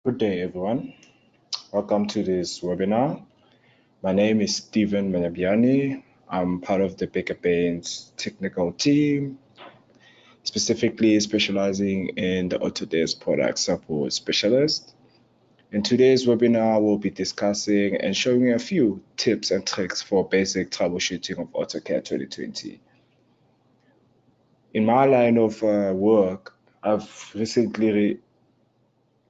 Good day, everyone. Welcome to this webinar. My name is Stephen Manyabiani. I'm part of the Baker Bain's technical team, specifically specializing in the Autodesk product support specialist. In today's webinar, we'll be discussing and showing you a few tips and tricks for basic troubleshooting of AutoCAD 2020. In my line of work, I've recently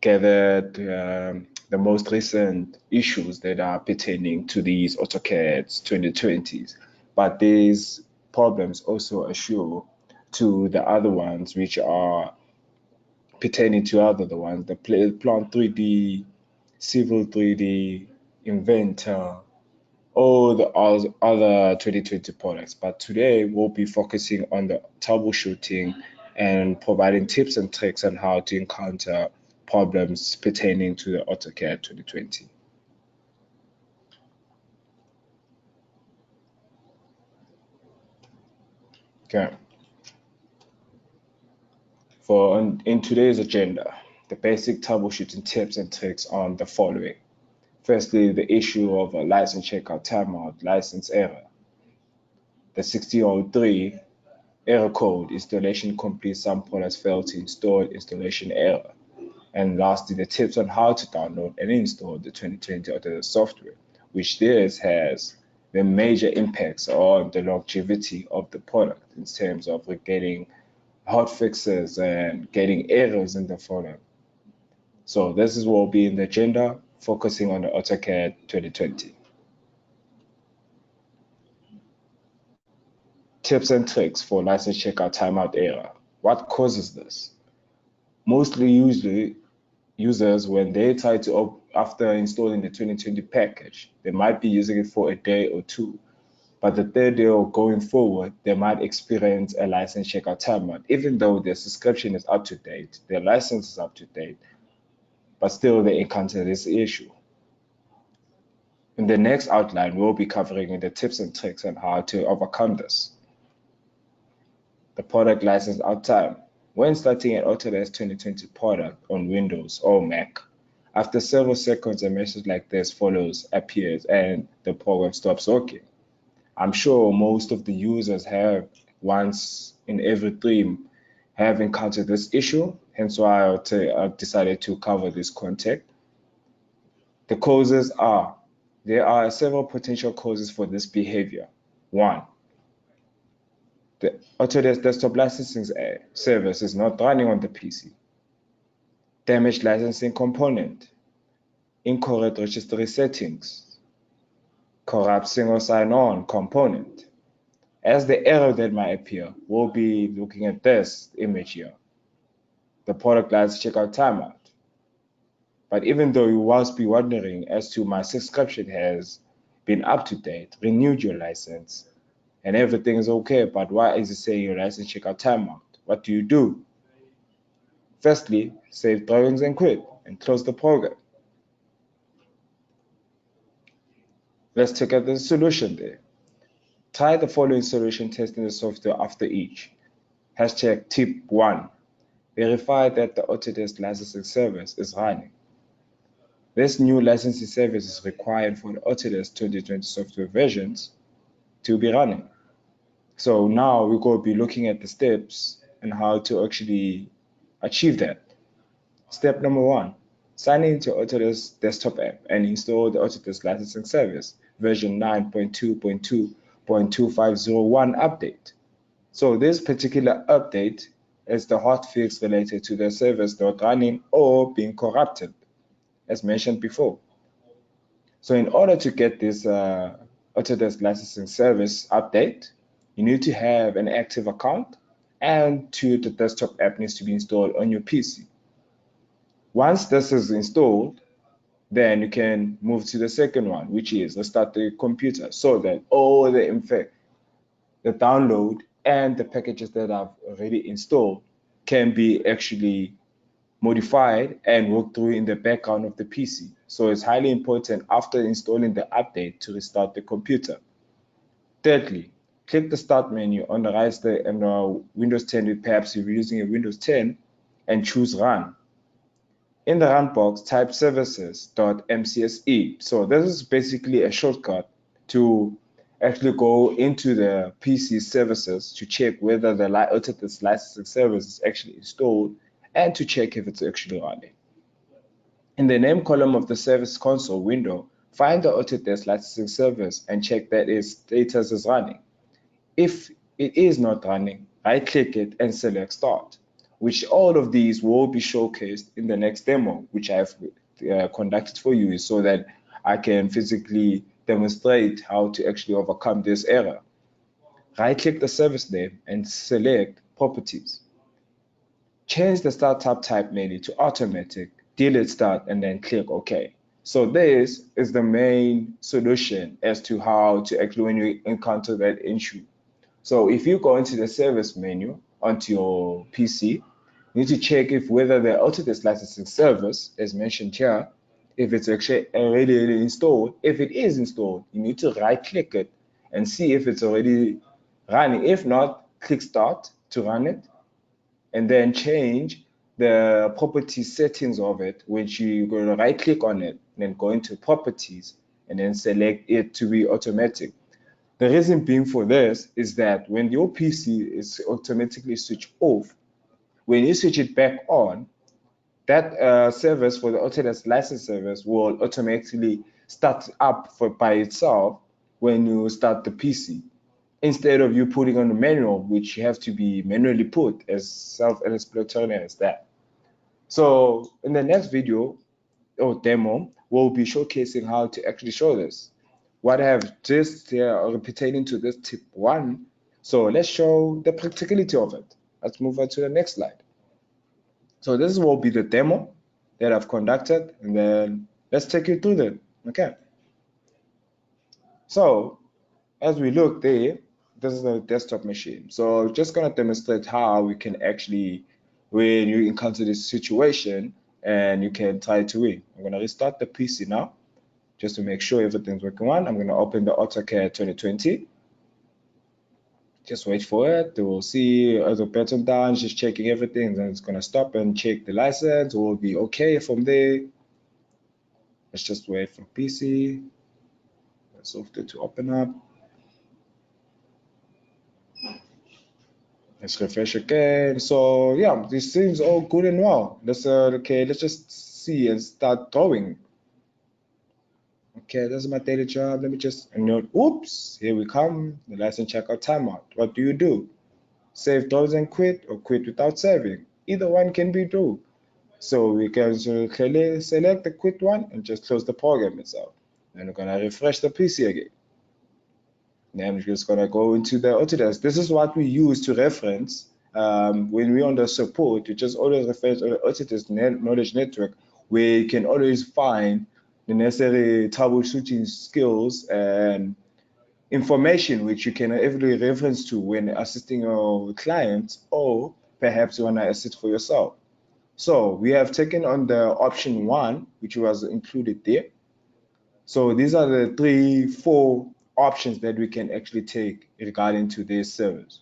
gathered the most recent issues that are pertaining to these AutoCAD's 2020s. But these problems also assure to the other ones which are pertaining to the ones, the Plant 3D, Civil 3D, Inventor, all the other 2020 products. But today we'll be focusing on the troubleshooting and providing tips and tricks on how to encounter problems pertaining to the AutoCAD 2020. Okay. In today's agenda, the basic troubleshooting tips and tricks on the following. Firstly, the issue of a license checkout timeout license error. The 6003 error code, installation complete, some products fail to install, installation error. And lastly, the tips on how to download and install the 2020 Autodesk software, which this has the major impacts on the longevity of the product in terms of getting hot fixes and getting errors in the product. So this is what will be in the agenda, focusing on the AutoCAD 2020. Tips and tricks for license checkout timeout error. What causes this? Usually users, when they try to, after installing the 2020 package, they might be using it for a day or two. But the third day or going forward, they might experience a license checkout timeout, even though their subscription is up to date, their license is up to date, but still they encounter this issue. In the next outline, we'll be covering the tips and tricks on how to overcome this. The product license out time. When starting an Autodesk 2020 product on Windows or Mac, after several seconds, a message like this appears and the program stops working. I'm sure most of the users have once in every dream have encountered this issue, hence why I've decided to cover this content. The causes are, there are several potential causes for this behavior. 1. The Autodesk desktop licensing service is not running on the PC. Damaged licensing component, incorrect registry settings, corrupt single sign-on component. As the error that might appear, we'll be looking at this image here, the product license checkout timeout. But even though you must be wondering as to my subscription has been up to date, renewed your license, and everything is okay, but why is it saying your license checkout timeout? What do you do? Firstly, save drawings and quit and close the program. Let's check out the solution there. Try the following solution testing the software after each. Hashtag tip 1. Verify that the Autodesk licensing service is running. This new licensing service is required for the Autodesk 2020 software versions to be running. So now we're going to be looking at the steps and how to actually achieve that. Step number 1, sign into Autodesk desktop app and install the Autodesk licensing service version 9.2.2.2501 update. So this particular update is the hotfix related to the service not running or being corrupted, as mentioned before. So in order to get this Autodesk licensing service update, you need to have an active account and the desktop app needs to be installed on your PC. Once this is installed, then you can move to the second one, which is restart the computer so that all the download and the packages that I've already installed can be actually modified and work through in the background of the PC. So it's highly important after installing the update to restart the computer. Thirdly, click the Start menu on the right side on Windows 10, perhaps you're using a Windows 10, and choose Run. In the run box, type services.mcse. So this is basically a shortcut to actually go into the PC services to check whether the AutoCAD licensing service is actually installed and to check if it's actually running. In the name column of the service console window, find the AutoCAD licensing service and check that its status is running. If it is not running, right-click it and select Start, which all of these will be showcased in the next demo, which I've conducted for you so that I can physically demonstrate how to actually overcome this error. Right-click the service name and select Properties. Change the startup type mainly to automatic, delete start, and then click OK. So this is the main solution as to how to actually when you encounter that issue. So if you go into the service menu onto your PC, you need to check if whether the AutoCAD licensing service, as mentioned here, if it's actually already installed. If it is installed, you need to right-click it and see if it's already running. If not, click Start to run it, and then change the property settings of it, which you're going to right-click on it, and then go into Properties, and then select it to be automatic. The reason being for this is that when your PC is automatically switched off, when you switch it back on, that service for the AutoCAD license service will automatically start up by itself when you start the PC, instead of you putting on the manual, which you have to be manually put, as self-explanatory as that. So in the next video or demo, we'll be showcasing how to actually show this. What I have just pertaining to this tip 1. So let's show the practicality of it. Let's move on to the next slide. So this will be the demo that I've conducted, and then let's take you through that. Okay. So as we look there, this is a desktop machine. So just gonna demonstrate how we can actually, when you encounter this situation, and you can try to win. I'm gonna restart the PC now, just to make sure everything's working on. I'm gonna open the AutoCAD 2020. Just wait for it. We'll see as a button down, just checking everything. Then it's gonna stop and check the license. We'll be okay from there. Let's just wait for PC. Software to open up. Let's refresh again. So yeah, this seems all good and well. Let's let's just see and start drawing. Okay, that's my daily job. Let me just note. Oops, here we come. The license checkout timeout. What do you do? Save those and quit, or quit without saving. Either one can be true. So we can clearly select the quit one and just close the program itself. Then we're gonna refresh the PC again. Then we're just gonna go into the Autodesk. This is what we use to reference when we're on the support. You just always refer to the Autodesk knowledge network, where you can always find the necessary troubleshooting skills and information which you can easily reference to when assisting your clients, or perhaps you want to assist for yourself. So we have taken on the option 1, which was included there. So these are the 4 options that we can actually take regarding to this service.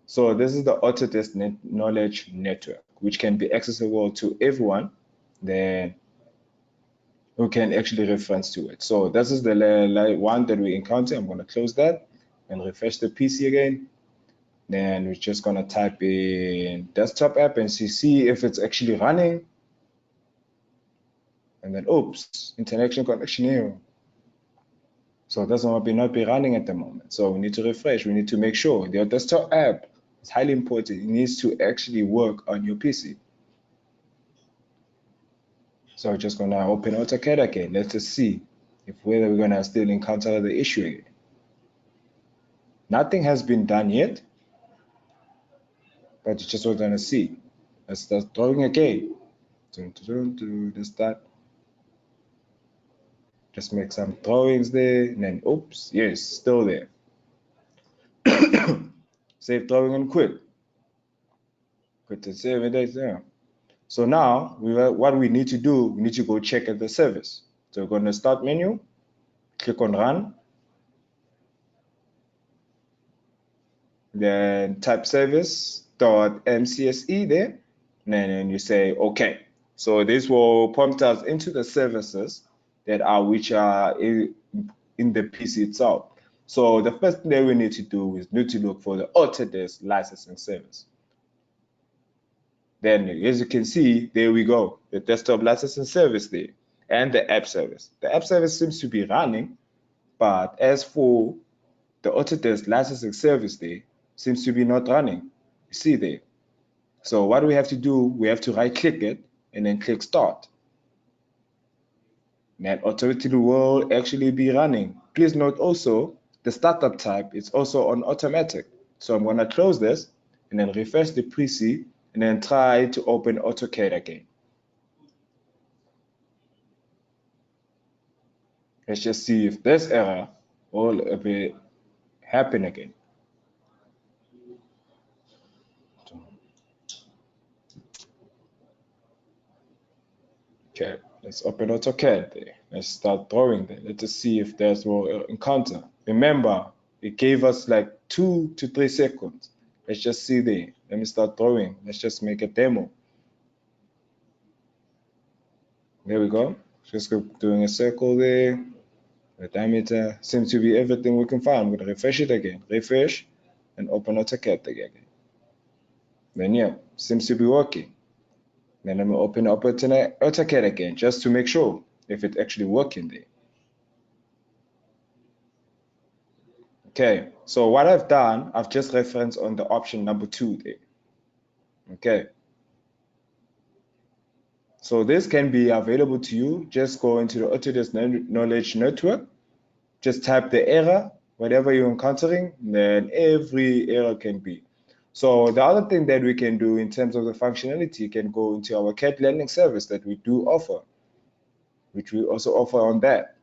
So this is the Autodesk knowledge network, which can be accessible to everyone. Then who can actually reference to it. So this is the one that we encounter. I'm going to close that and refresh the PC again. Then we're just going to type in desktop app and see if it's actually running. And then, oops, internet connection error. So this one will not be running at the moment. So we need to refresh. We need to make sure the desktop app is highly important. It needs to actually work on your PC. So we're just gonna open AutoCAD again. Let's just see if whether we're gonna still encounter the issue again. Nothing has been done yet, but you just want to see. Let's start drawing again. Let's start. Just make some drawings there, and then oops, yes, still there. Save drawing and quit. Quit and save it there. So now what we need to do, we need to go check at the service. So we're going to start menu, click on run, then type service.mcse there, and then you say okay. So this will prompt us into the services that are which are in the PC itself. So the first thing that we need to do is need to look for the Autodesk licensing service. Then, as you can see, there we go, the desktop licensing service there, and the app service. The app service seems to be running, but as for the Autodesk licensing service there, seems to be not running. You see there. So what we have to do, we have to right-click it and then click Start. That automatically will actually be running. Please note also, the startup type is also on automatic. So I'm going to close this and then refresh the PC and then try to open AutoCAD again. Let's just see if this error will happen again. Okay, let's open AutoCAD there. Let's start drawing there. Let's just see if there's will encounter. Remember, it gave us like 2 to 3 seconds. Let's just see there. Let me start drawing. Let's just make a demo. There we go. Just doing a circle there. The diameter seems to be everything we can find. I'm going to refresh it again. Refresh and open AutoCAD again. Then yeah, seems to be working. Then I'm going to open up AutoCAD again just to make sure if it's actually working there. Okay, so what I've done, I've just referenced on the option number 2 there. Okay. So this can be available to you. Just go into the Autodesk Knowledge Network. Just type the error, whatever you're encountering, then every error can be. So the other thing that we can do in terms of the functionality can go into our CAD lending service that we do offer, which we also offer on that.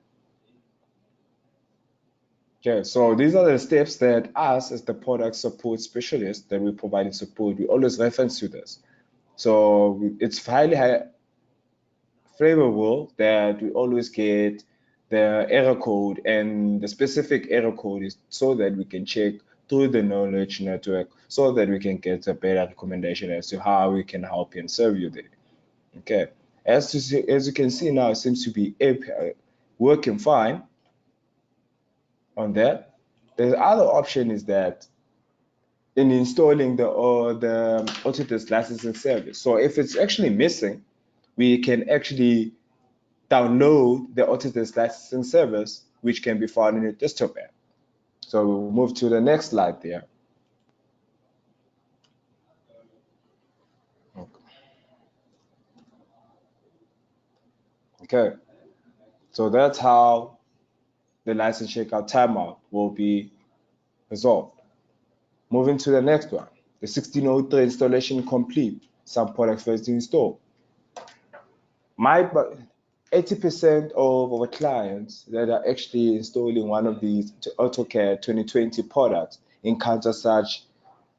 Okay, so these are the steps that us as the product support specialist that we provide support, we always reference to this. So it's highly favorable that we always get the error code, and the specific error code is so that we can check through the knowledge network so that we can get a better recommendation as to how we can help you and serve you there. Okay, as you can see now, it seems to be working fine on that. The other option is that in installing the Autodesk licensing service. So if it's actually missing, we can actually download the Autodesk licensing service, which can be found in your desktop app. So we'll move to the next slide there. Okay, so that's how the license checkout timeout will be resolved. Moving to the next one, the 1603 installation complete, some products first to install. 80% of our clients that are actually installing one of these AutoCAD 2020 products encounter such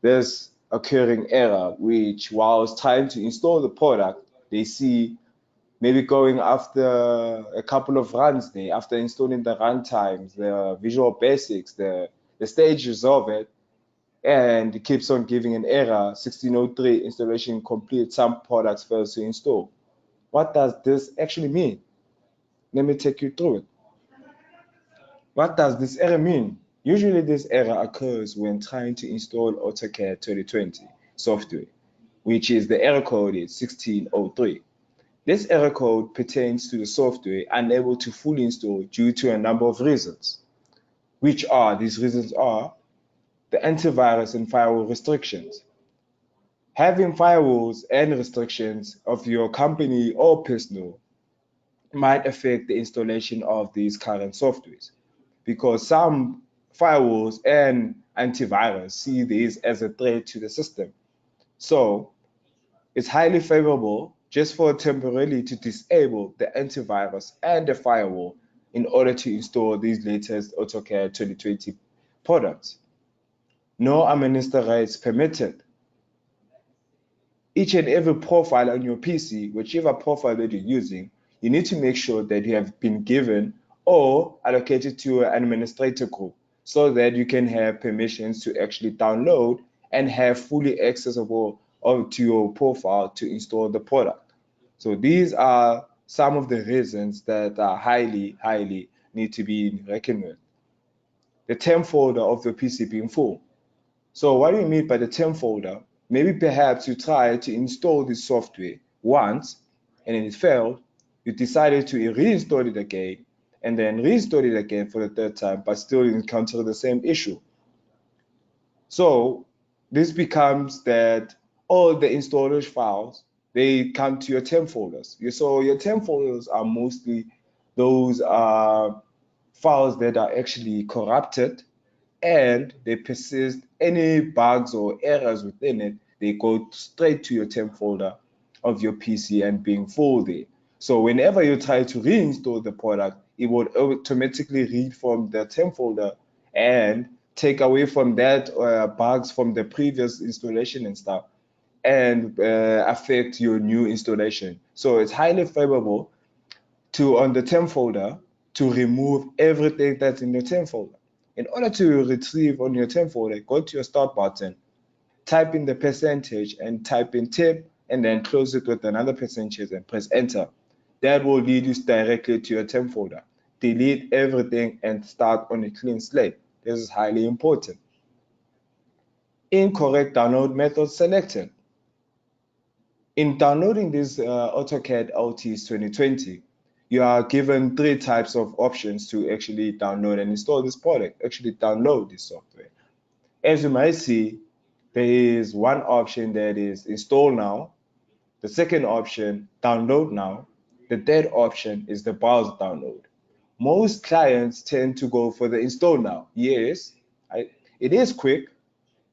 this occurring error, which whilst trying to install the product, they see maybe going after a couple of runs there, after installing the run times, the visual basics, the stages of it, and it keeps on giving an error, 1603 installation complete, some products fails to install. What does this actually mean? Let me take you through it. What does this error mean? Usually this error occurs when trying to install AutoCAD 2020 software, which is the error code is 1603. This error code pertains to the software unable to fully install due to a number of reasons. These reasons are the antivirus and firewall restrictions. Having firewalls and restrictions of your company or personal might affect the installation of these current softwares, because some firewalls and antivirus see these as a threat to the system. So it's highly favorable just for temporarily to disable the antivirus and the firewall in order to install these latest AutoCAD 2020 products. No administrator is permitted. Each and every profile on your PC, whichever profile that you're using, you need to make sure that you have been given or allocated to an administrator group so that you can have permissions to actually download and have fully accessible to your profile to install the product. So these are some of the reasons that are highly need to be reckoned with. The temp folder of your PC being full. So what do you mean by the temp folder? Maybe perhaps you tried to install this software once and then it failed. You decided to reinstall it again and then reinstall it again for the third time, but still encounter the same issue. So this becomes that all the installers files, they come to your temp folders. So your temp folders are mostly those files that are actually corrupted and they persist. Any bugs or errors within it, they go straight to your temp folder of your PC and being full there. So whenever you try to reinstall the product, it will automatically read from the temp folder and take away from that bugs from the previous installation and stuff and affect your new installation. So it's highly favorable to, on the temp folder, to remove everything that's in your temp folder. In order to retrieve on your temp folder, go to your start button, type in the percentage and type in temp, and then close it with another percentage and press enter. That will lead you directly to your temp folder. Delete everything and start on a clean slate. This is highly important. Incorrect download method selected. In downloading this AutoCAD LTs 2020, you are given 3 types of options to actually download and install this product, actually download this software. As you might see, there is one option that is install now, the second option, download now, the third option is the browser download. Most clients tend to go for the install now. Yes, it is quick,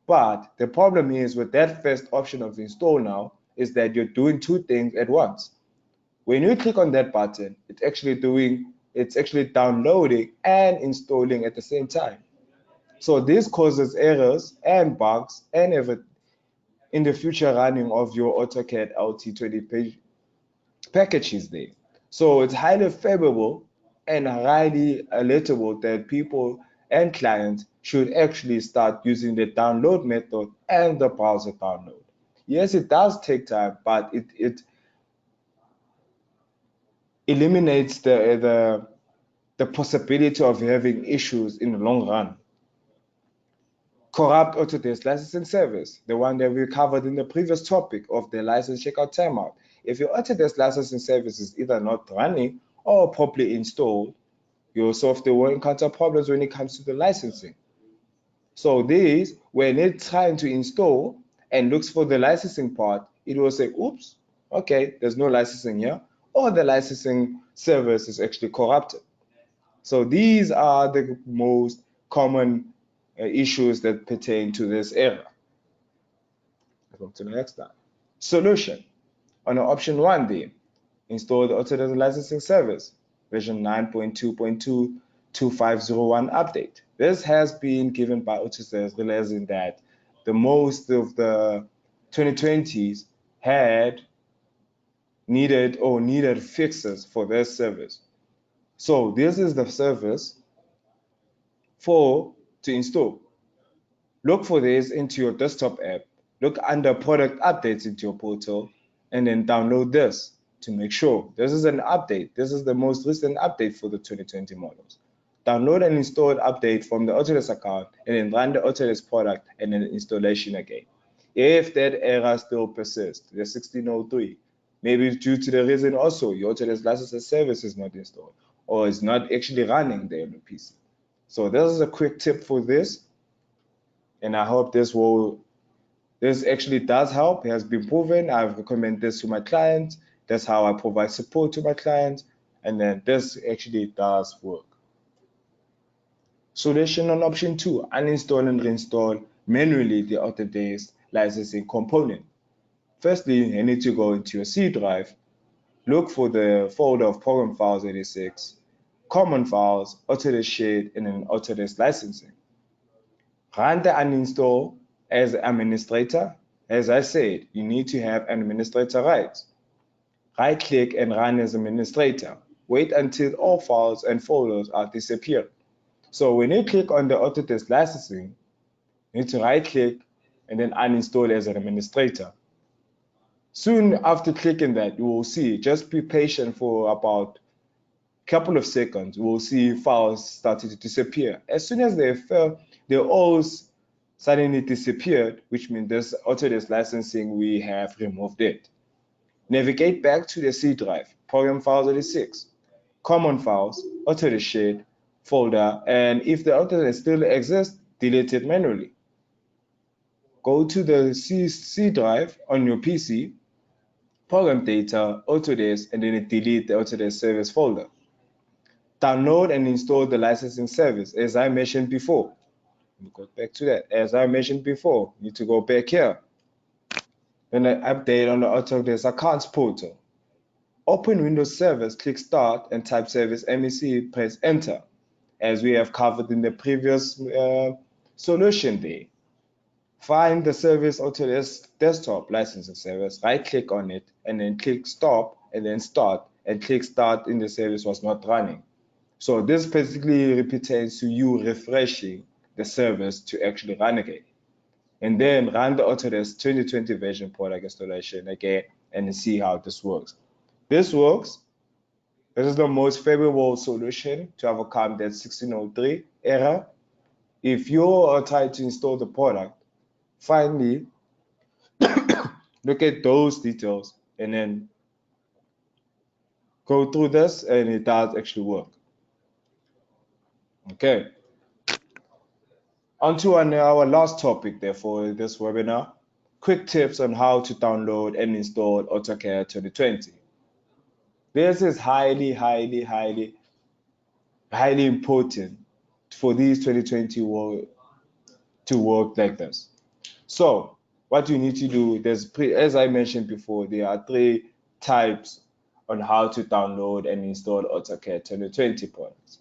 but the problem is with that first option of install now is that you're doing 2 things at once. When you click on that button, it's actually downloading and installing at the same time. So this causes errors and bugs and everything in the future running of your AutoCAD LT20 packages there. So it's highly favorable and highly alertable that people and clients should actually start using the download method and the browser download. Yes, it does take time, but it eliminates the possibility of having issues in the long run. Corrupt Autodesk licensing service, the one that we covered in the previous topic of the license checkout timeout. If your Autodesk licensing service is either not running or properly installed, your software will encounter problems when it comes to the licensing. So this, when it's trying to install and looks for the licensing part, it will say, oops, okay, there's no licensing here, or the licensing service is actually corrupted. So these are the most common issues that pertain to this area. Let's go to the next slide. Solution. On option 1 there, install the Autodesk licensing service, version 9.2.22501 update. This has been given by Autodesk, realizing that the most of the 2020s had needed fixes for their service. So this is the service to install. Look for this into your desktop app. Look under product updates into your portal and then download this to make sure this is an update. This is the most recent update for the 2020 models. Download and install update from the Autodesk account and then run the Autodesk product and then installation again. If that error still persists, the 1603, maybe due to the reason also your Autodesk license service is not installed or is not actually running there on the PC. So this is a quick tip for this. And I hope this actually does help. It has been proven. I've recommended this to my clients. That's how I provide support to my clients. And then this actually does work. Solution on option 2, uninstall and reinstall manually the Autodesk licensing component. Firstly, you need to go into your C drive, look for the folder of program files 86, common files, Autodesk shared, and then Autodesk licensing. Run the uninstall as administrator. As I said, you need to have administrator rights. Right click and run as administrator. Wait until all files and folders are disappeared. So when you click on the Autodesk licensing, you need to right click and then uninstall as an administrator. Soon after clicking that, you will see, just be patient for about a couple of seconds, you will see files starting to disappear. As soon as they all suddenly disappeared, which means this Autodesk licensing, we have removed it. Navigate back to the C drive, program files 86, common files, Autodesk shared folder, and if the Autodesk still exists, delete it manually. Go to the C drive on your PC, program data, Autodesk, and then delete the Autodesk service folder. Download and install the licensing service, as I mentioned before. We go back to that. As I mentioned before, you need to go back here. Then an update on the Autodesk Accounts portal. Open Windows Service, click Start, and type Service MEC, press Enter, as we have covered in the previous solution there. Find the service Autodesk Desktop Licensing Service, right-click on it, and then click Stop, and then Start, and click Start in the service was not running. So this basically represents to you refreshing the service to actually run again. And then run the Autodesk 2020 version product installation again and see how this works. This works. This is the most favorable solution to overcome that 1603 error. If you are trying to install the product, finally look at those details and then go through this, and it does actually work. Okay. On to our last topic there for this webinar, quick tips on how to download and install AutoCAD 2020. This is highly important for these 2020 to work like this. So what you need to do, as I mentioned before, there are 3 types on how to download and install AutoCAD 2020 products.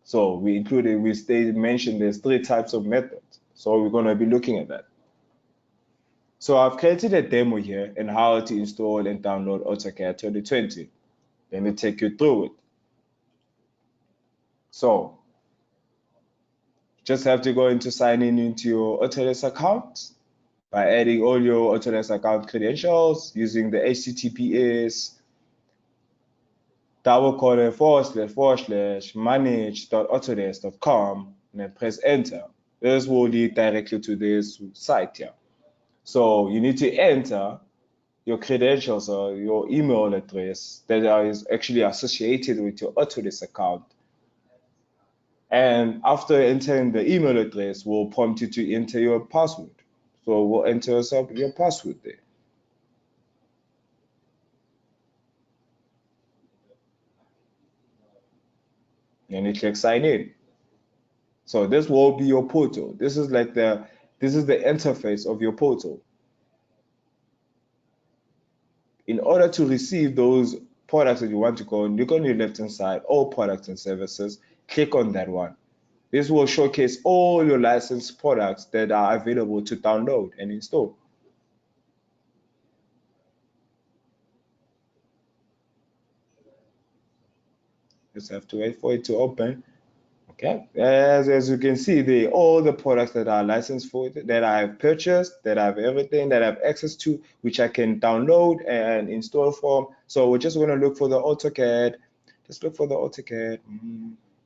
So we mentioned there's 3 types of methods. So we're going to be looking at that. So I've created a demo here on how to install and download AutoCAD 2020. Let me take you through it. So just have to go into sign in into your Autodesk account by adding all your Autodesk account credentials using the HTTPS //manage.autodesk.com and then press enter. This will lead directly to this site here. So you need to enter your credentials or your email address that is actually associated with your Autodesk account. And after entering the email address, we'll prompt you to enter your password. So we'll enter your password there. And you click sign in. So this will be your portal. This is the interface of your portal. In order to receive those products that you want to go, look on your left hand side, all products and services, click on that one. This will showcase all your licensed products that are available to download and install. Just have to wait for it to open. Okay, as you can see, all the products that are licensed for it, that I have purchased, that I have everything that I have access to, which I can download and install from. So we're just going to look for the AutoCAD. Just look for the AutoCAD.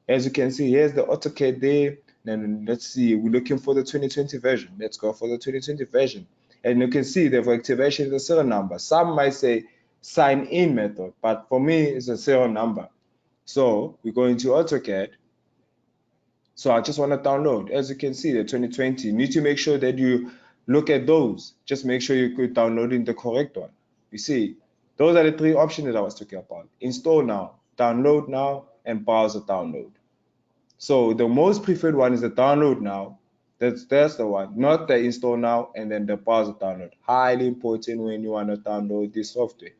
As you can see, here's the AutoCAD there. Then let's see, we're looking for the 2020 version. Let's go for the 2020 version. And you can see the activation is a serial number. Some might say sign in method, but for me, it's a serial number. So we go into AutoCAD. So I just want to download. As you can see, the 2020, you need to make sure that you look at those. Just make sure you're downloading the correct one. You see, those are the 3 options that I was talking about. Install now, download now, and browser download. So the most preferred one is the download now. That's the one, not the install now and then the browser download. Highly important when you want to download this software.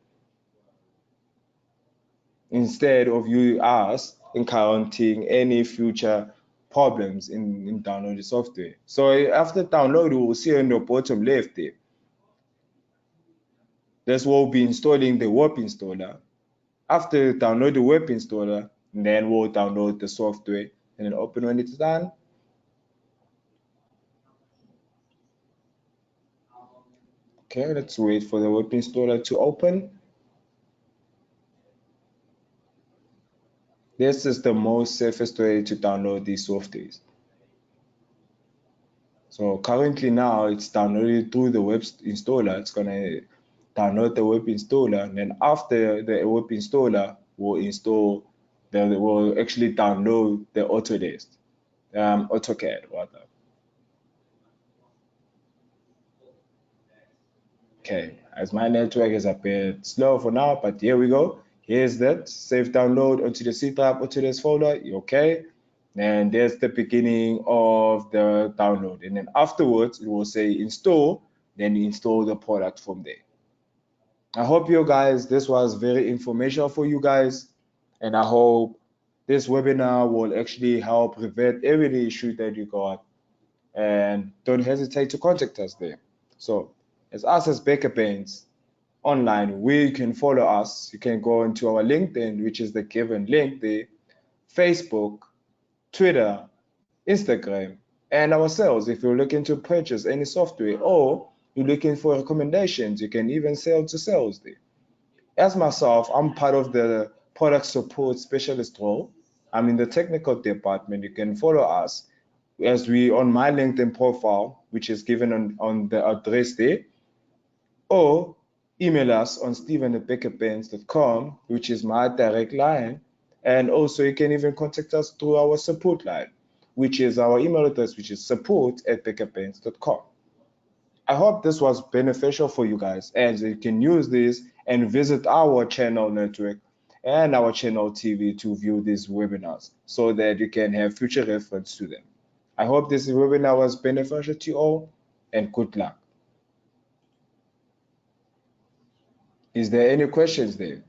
Instead of encountering any future problems in downloading software. So after download, you will see on the bottom left there. This will be installing the web installer. After download the web installer, then we'll download the software and then open when it's done. Okay, let's wait for the web installer to open. This is the most safest way to download these softwares. So currently now it's downloaded through the web installer. It's gonna download the web installer, and then after the web installer will actually download the AutoCAD rather. Okay, as my network is a bit slow for now, but here we go. Here's that save download onto the C drive, onto this folder. Okay, and there's the beginning of the download, and then afterwards it will say install. Then you install the product from there. I hope you guys, this was very informational for you guys, and I hope this webinar will actually help prevent every issue that you got, and don't hesitate to contact us there. So as us as BackuPaints online, we can follow us. You can go into our LinkedIn, which is the given link there, Facebook, Twitter, Instagram, and ourselves. If you're looking to purchase any software or you're looking for recommendations, you can even sell to sales there. As myself, I'm part of the product support specialist role. I'm in the technical department. You can follow us as we on my LinkedIn profile, which is given on the address there, or email us on steven@backupaints.com, which is my direct line. And also you can even contact us through our support line, which is our email address, which is support@backupaints.com. I hope this was beneficial for you guys, and you can use this and visit our channel network and our channel TV to view these webinars so that you can have future reference to them. I hope this webinar was beneficial to you all, and good luck. Is there any questions there?